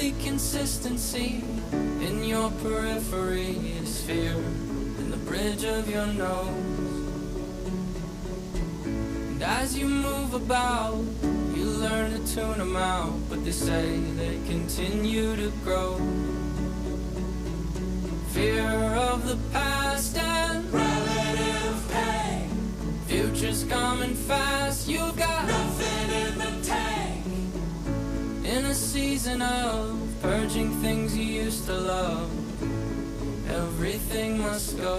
only consistency in your periphery is fear in the bridge of your nose. And as you move about, you learn to tune them out, but they say they continue to grow. Fear of the past and relative pain. Future's coming fast, you've got nothing in the tank. In a season of purging things you used to love, everything must go.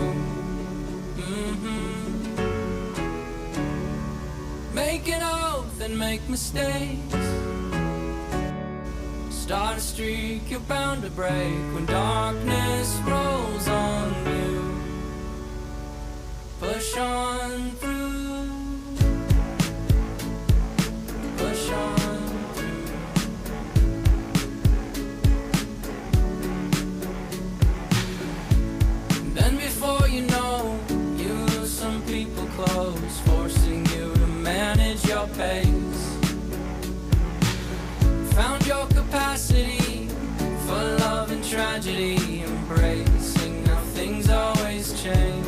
Make an oath and make mistakes. Start a streak you're bound to break when darkness rolls on you. Push on through. Push on through. Then before you know, you lose some people close, forcing you to manage your pace. Found your capacity for love and tragedy, embracing how things always change.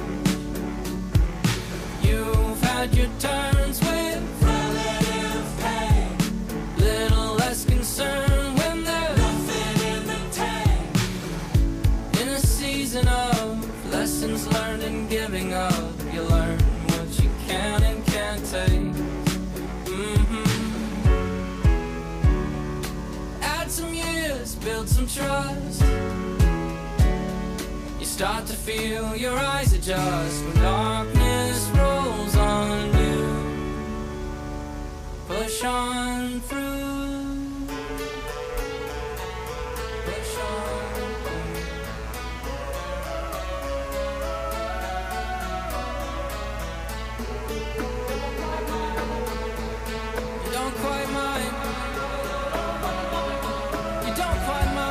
You've had your turns with relative pain, little less concern when there's nothing in the tank. In a season of lessons learned and giving up, you learn what you can and can't take. Add some years, build some trust. You start to feel your eyes adjust when darkness rolls on you. Push on through. Push on through. You don't quite mind. You don't quite mind.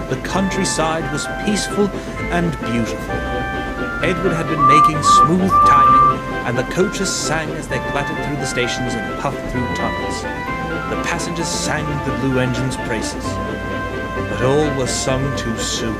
The countryside was peaceful and beautiful. Edward had been making smooth timing, and the coaches sang as they clattered through the stations and puffed through tunnels. The passengers sang the blue engine's praises. But all was sung too soon.